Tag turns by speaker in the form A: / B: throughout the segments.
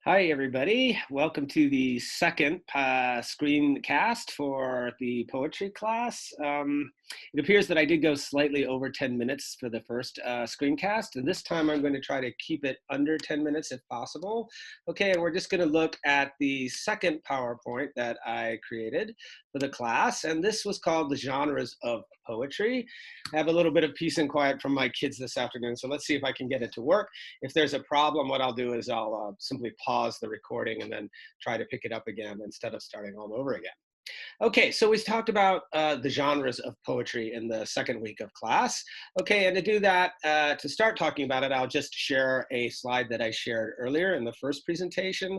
A: Hi, everybody. Welcome to the second screencast for the poetry class. It appears that I did go slightly over 10 minutes for the first screencast, and this time I'm going to try to keep it under 10 minutes if possible. Okay, and we're just going to look at the second PowerPoint that I created for the class, and this was called The Genres of Poetry. I have a little bit of peace and quiet from my kids this afternoon, so let's see if I can get it to work. If there's a problem, what I'll do is I'll simply pause the recording and then try to pick it up again instead of starting all over again. Okay, so we talked about the genres of poetry in the second week of class. Okay, and to do that, to start talking about it, I'll just share a slide that I shared earlier in the first presentation.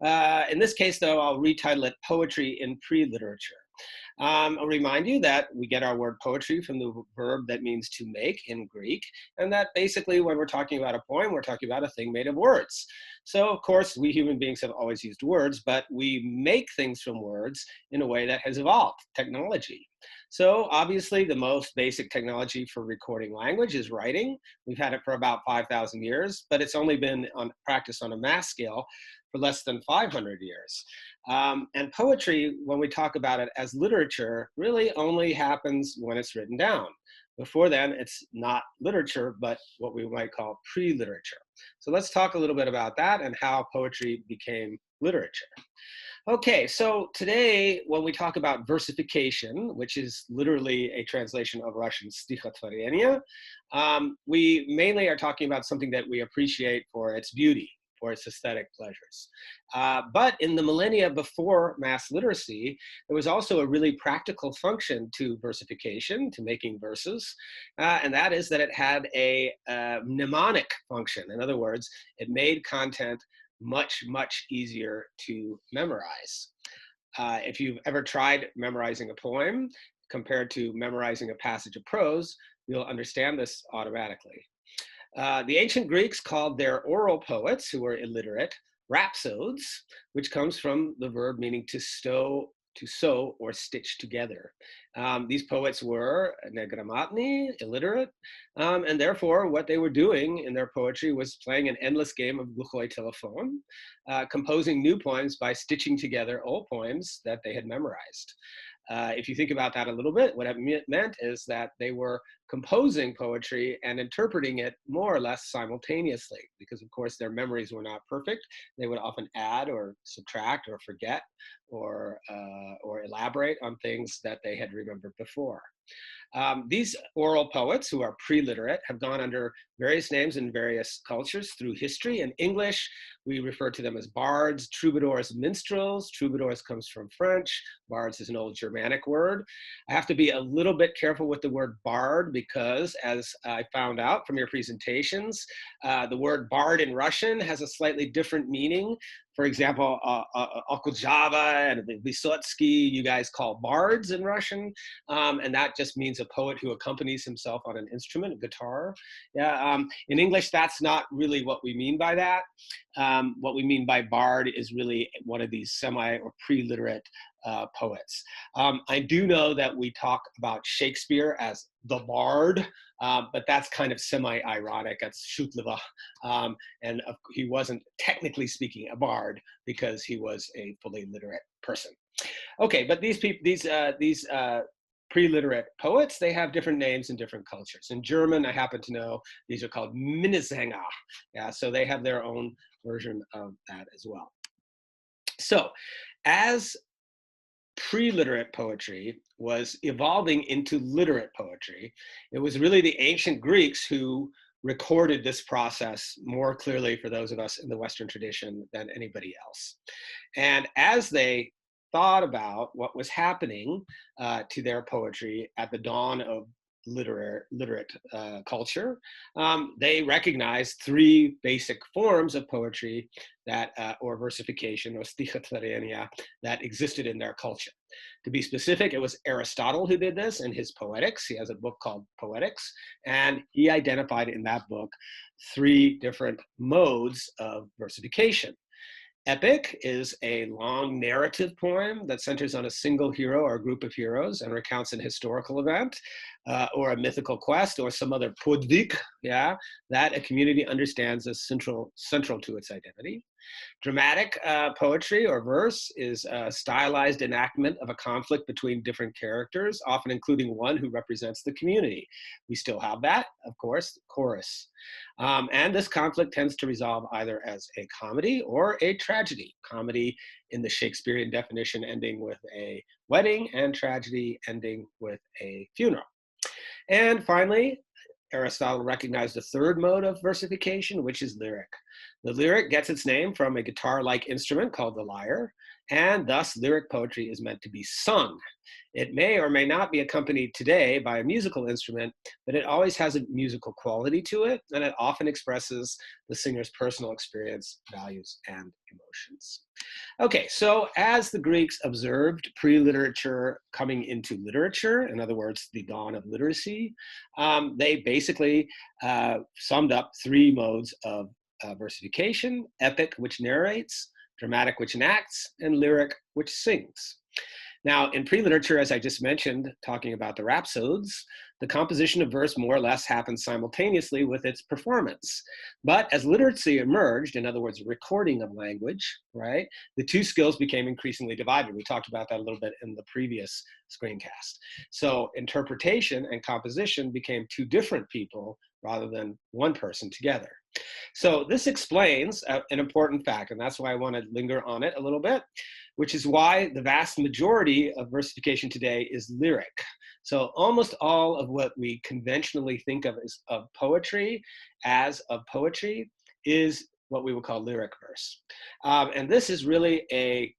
A: In this case, though, I'll retitle it Poetry in Pre-Literature. I'll remind you that we get our word poetry from the verb that means to make in Greek, and that basically when we're talking about a poem, we're talking about a thing made of words. So, of course, we human beings have always used words, but we make things from words in a way that has evolved, technology. So obviously the most basic technology for recording language is writing. We've had it for about 5,000 years, but it's only been practiced on a mass scale for less than 500 years. And poetry, when we talk about it as literature, really only happens when it's written down. Before then, it's not literature, but what we might call pre-literature. So let's talk a little bit about that and how poetry became literature. Okay, so today when we talk about versification, which is literally a translation of Russian stихotvorение, we mainly are talking about something that we appreciate for its beauty, for its aesthetic pleasures. But in the millennia before mass literacy, there was also a really practical function to versification, to making verses, and that is that it had a mnemonic function. In other words, it made content much easier to memorize. If you've ever tried memorizing a poem compared to memorizing a passage of prose, you'll understand this automatically. The ancient Greeks called their oral poets, who were illiterate, rhapsodes, which comes from the verb meaning to sew or stitch together. These poets were negrammatni, illiterate, and therefore what they were doing in their poetry was playing an endless game of gluchoi telephone, composing new poems by stitching together old poems that they had memorized. If you think about that a little bit, what it meant is that they were composing poetry and interpreting it more or less simultaneously, because of course their memories were not perfect. They would often add or subtract or forget or elaborate on things that they had remembered before. These oral poets, who are pre-literate, have gone under various names in various cultures through history. In English, we refer to them as bards, troubadours, minstrels. Troubadours comes from French. Bards is an old Germanic word. I have to be a little bit careful with the word bard because, as I found out from your presentations, the word bard in Russian has a slightly different meaning. For example, Okujava and Vysotsky, you guys call bards in Russian, and that just means a poet who accompanies himself on an instrument, a guitar. Yeah, in English, that's not really what we mean by that. What we mean by bard is really one of these semi or pre-literate poets. I do know that we talk about Shakespeare as the bard, but that's kind of semi-ironic. That's shutliva, and he wasn't technically speaking a bard because he was a fully literate person. Okay, but these pre-literate poets, they have different names in different cultures. In German, I happen to know these are called Minnesänger. Yeah, so they have their own version of that as well. So, as pre-literate poetry was evolving into literate poetry, it was really the ancient Greeks who recorded this process more clearly for those of us in the Western tradition than anybody else. And as they thought about what was happening to their poetry at the dawn of literate culture, they recognized three basic forms of poetry that, or versification, or stichotvorenia, that existed in their culture. To be specific, it was Aristotle who did this in his Poetics. He has a book called Poetics, and he identified in that book three different modes of versification. Epic is a long narrative poem that centers on a single hero or group of heroes and recounts an historical event. or a mythical quest or some other podvik, yeah, that a community understands as central to its identity. Dramatic poetry or verse is a stylized enactment of a conflict between different characters, often including one who represents the community. We still have that, of course, chorus. And this conflict tends to resolve either as a comedy or a tragedy. Comedy in the Shakespearean definition ending with a wedding, and tragedy ending with a funeral. And finally, Aristotle recognized a third mode of versification, which is lyric. The lyric gets its name from a guitar-like instrument called the lyre, and thus lyric poetry is meant to be sung. It may or may not be accompanied today by a musical instrument, but it always has a musical quality to it, and it often expresses the singer's personal experience, values, and emotions. Okay, so as the Greeks observed pre-literature coming into literature, in other words, the dawn of literacy, they basically summed up three modes of versification: epic, which narrates; dramatic, which enacts; and lyric, which sings. Now, in pre-literature, as I just mentioned, talking about the rhapsodes, the composition of verse more or less happens simultaneously with its performance. But as literacy emerged, in other words, recording of language, right, the two skills became increasingly divided. We talked about that a little bit in the previous screencast. So interpretation and composition became two different people rather than one person together. So this explains an important fact, and that's why I want to linger on it a little bit, which is why the vast majority of versification today is lyric. So almost all of what we conventionally think of as of poetry is what we would call lyric verse. And this is really a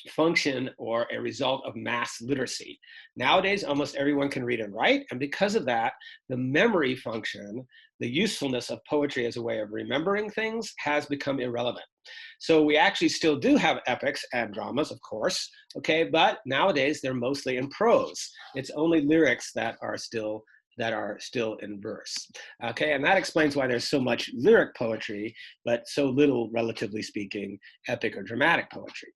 A: function or a result of mass literacy. Nowadays, almost everyone can read and write, and because of that, the memory function, the usefulness of poetry as a way of remembering things, has become irrelevant. So we actually still do have epics and dramas, of course, okay, but nowadays they're mostly in prose. It's only lyrics that are still in verse. Okay, and that explains why there's so much lyric poetry, but so little, relatively speaking, epic or dramatic poetry.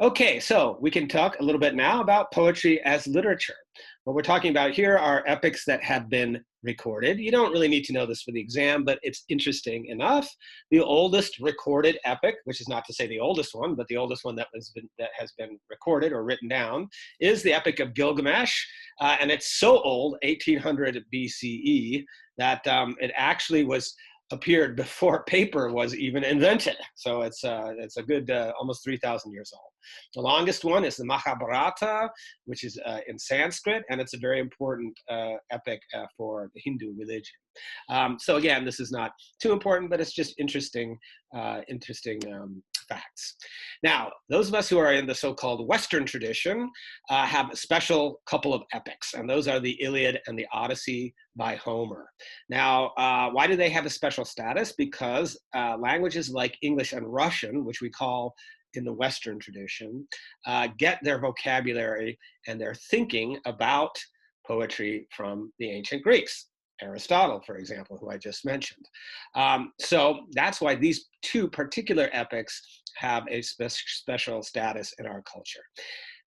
A: Okay, so we can talk a little bit now about poetry as literature. What we're talking about here are epics that have been recorded. You don't really need to know this for the exam, but it's interesting enough. The oldest recorded epic, which is not to say the oldest one, but the oldest one that has been recorded or written down, is the Epic of Gilgamesh. And it's so old, 1800 BCE, that it actually appeared before paper was even invented. So it's a good almost 3,000 years old. The longest one is the Mahabharata, which is in Sanskrit, and it's a very important epic for the Hindu religion. So again, this is not too important, but it's just interesting facts. Now, those of us who are in the so-called Western tradition have a special couple of epics, and those are the Iliad and the Odyssey by Homer. Now, why do they have a special status? Because languages like English and Russian, which we call in the Western tradition, get their vocabulary and their thinking about poetry from the ancient Greeks. Aristotle, for example, who I just mentioned. So that's why these two particular epics have a special status in our culture.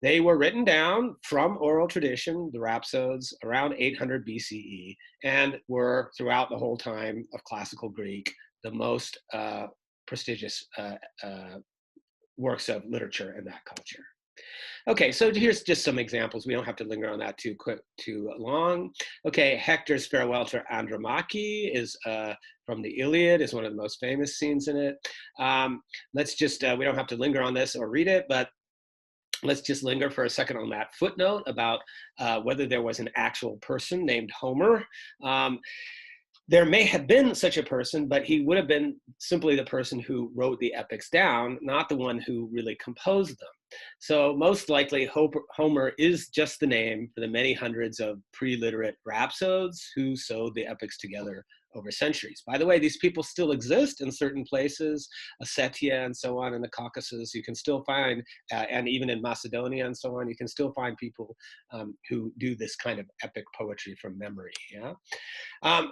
A: They were written down from oral tradition, the rhapsodes, around 800 BCE, and were throughout the whole time of classical Greek the most prestigious works of literature in that culture. Okay, so here's just some examples. We don't have to linger on that too long. Okay, Hector's farewell to Andromache is from the Iliad, is one of the most famous scenes in it. Let's just, we don't have to linger on this or read it, but let's just linger for a second on that footnote about whether there was an actual person named Homer. There may have been such a person, but he would have been simply the person who wrote the epics down, not the one who really composed them. So most likely Homer is just the name for the many hundreds of pre-literate rhapsodes who sewed the epics together over centuries. By the way, these people still exist in certain places, Ossetia and so on, in the Caucasus. You can still find, and even in Macedonia and so on, you can still find people who do this kind of epic poetry from memory. Yeah.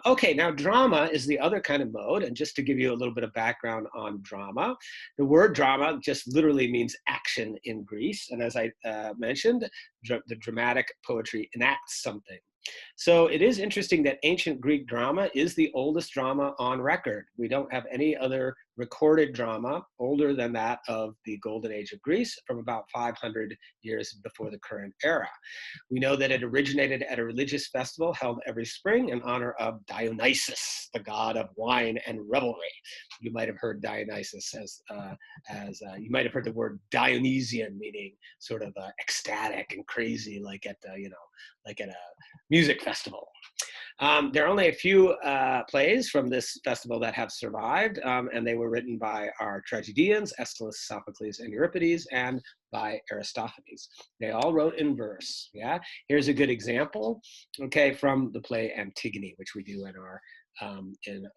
A: Okay, now drama is the other kind of mode, and just to give you a little bit of background on drama, the word drama just literally means action in Greece, and as I mentioned, the dramatic poetry enacts something. So it is interesting that ancient Greek drama is the oldest drama on record. We don't have any other recorded drama older than that of the Golden Age of Greece from about 500 years before the current era. We know that it originated at a religious festival held every spring in honor of Dionysus, the god of wine and revelry. You might have heard Dionysus as you might have heard the word Dionysian, meaning sort of ecstatic and crazy, like at like at a music festival. There are only a few plays from this festival that have survived, and they were written by our tragedians, Aeschylus, Sophocles, and Euripides, and by Aristophanes. They all wrote in verse. Yeah, here's a good example. Okay, from the play Antigone, which we do in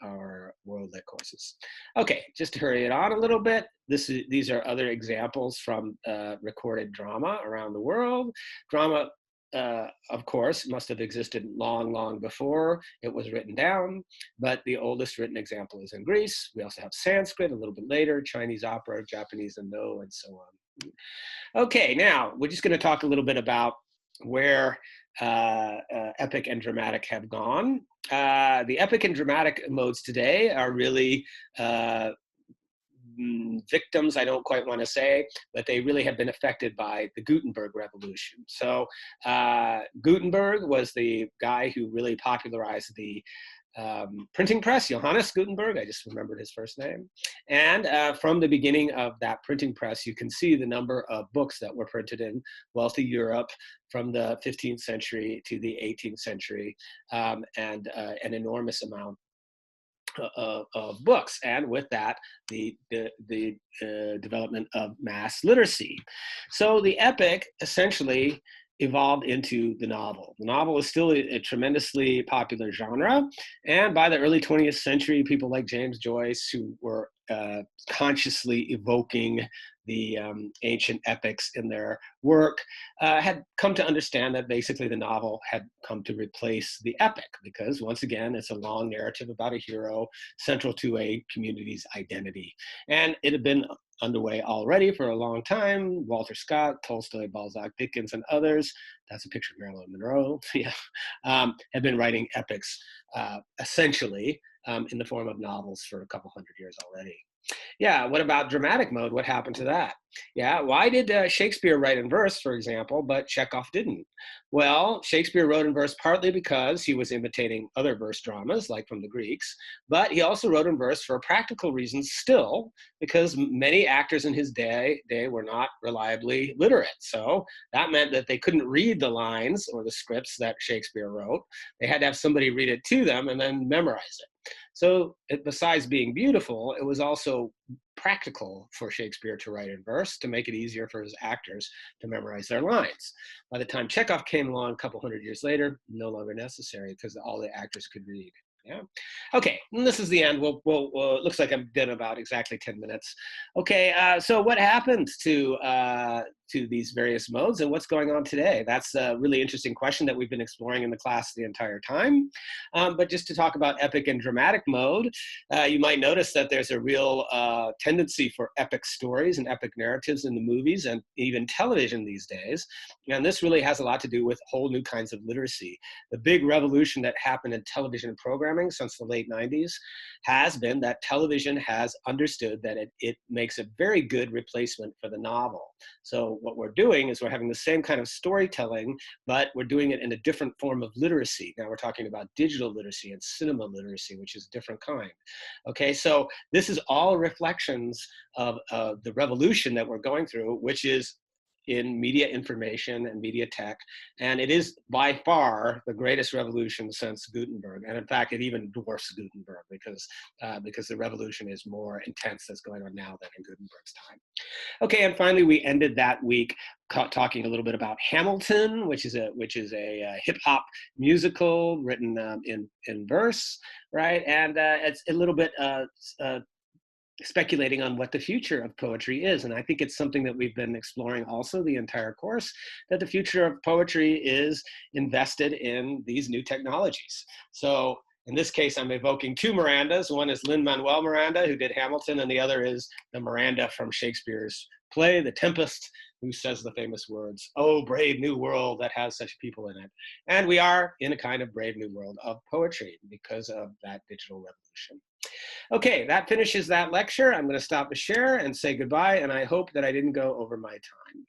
A: our World Lit courses. Okay, just to hurry it on a little bit, these are other examples from recorded drama around the world. Drama, of course, must have existed long, long before it was written down, but the oldest written example is in Greece. We also have Sanskrit a little bit later, Chinese opera, Japanese Noh, and so on. Okay, now we're just going to talk a little bit about where epic and dramatic have gone. The epic and dramatic modes today are really victims, I don't quite want to say, but they really have been affected by the Gutenberg Revolution. So Gutenberg was the guy who really popularized the printing press, Johannes Gutenberg, I just remembered his first name. And from the beginning of that printing press, you can see the number of books that were printed in wealthy Europe from the 15th century to the 18th century, and an enormous amount of books, and with that, the development of mass literacy. So the epic essentially evolved into the novel. The novel is still a tremendously popular genre, and by the early 20th century, people like James Joyce, who were consciously evoking the ancient epics in their work, had come to understand that basically the novel had come to replace the epic, because once again, it's a long narrative about a hero central to a community's identity. And it had been underway already for a long time. Walter Scott, Tolstoy, Balzac, Dickens, and others, that's a picture of Marilyn Monroe, yeah, have been writing epics essentially in the form of novels for a couple hundred years already. Yeah, what about dramatic mode? What happened to that? Yeah, why did Shakespeare write in verse, for example, but Chekhov didn't? Well, Shakespeare wrote in verse partly because he was imitating other verse dramas, like from the Greeks, but he also wrote in verse for practical reasons still, because many actors in his day were not reliably literate. So that meant that they couldn't read the lines or the scripts that Shakespeare wrote. They had to have somebody read it to them and then memorize it. So besides being beautiful, it was also practical for Shakespeare to write in verse to make it easier for his actors to memorize their lines. By the time Chekhov came along a couple hundred years later, no longer necessary because all the actors could read. Yeah. Okay, and this is the end. It looks like I'm done about exactly 10 minutes. Okay, so what happened to these various modes and what's going on today? That's a really interesting question that we've been exploring in the class the entire time. But just to talk about epic and dramatic mode, you might notice that there's a real tendency for epic stories and epic narratives in the movies and even television these days. And this really has a lot to do with whole new kinds of literacy. The big revolution that happened in television programming since the late 90s has been that television has understood that it makes a very good replacement for the novel. So what we're doing is we're having the same kind of storytelling, but we're doing it in a different form of literacy. Now we're talking about digital literacy and cinema literacy, which is a different kind. Okay, so this is all reflections of the revolution that we're going through, which is in media information and media tech. And it is by far the greatest revolution since Gutenberg. And in fact, it even dwarfs Gutenberg because the revolution is more intense that's going on now than in Gutenberg's time. Okay, and finally, we ended that week talking a little bit about Hamilton, which is a hip hop musical written in verse, right? And it's a little bit speculating on what the future of poetry is. And I think it's something that we've been exploring also the entire course, that the future of poetry is invested in these new technologies. So In this case, I'm evoking two Mirandas. One is Lin-Manuel Miranda, who did Hamilton, and the other is the Miranda from Shakespeare's play, The Tempest, who says the famous words, "Oh, brave new world that has such people in it." And we are in a kind of brave new world of poetry because of that digital revolution. Okay, that finishes that lecture. I'm going to stop the share and say goodbye, and I hope that I didn't go over my time.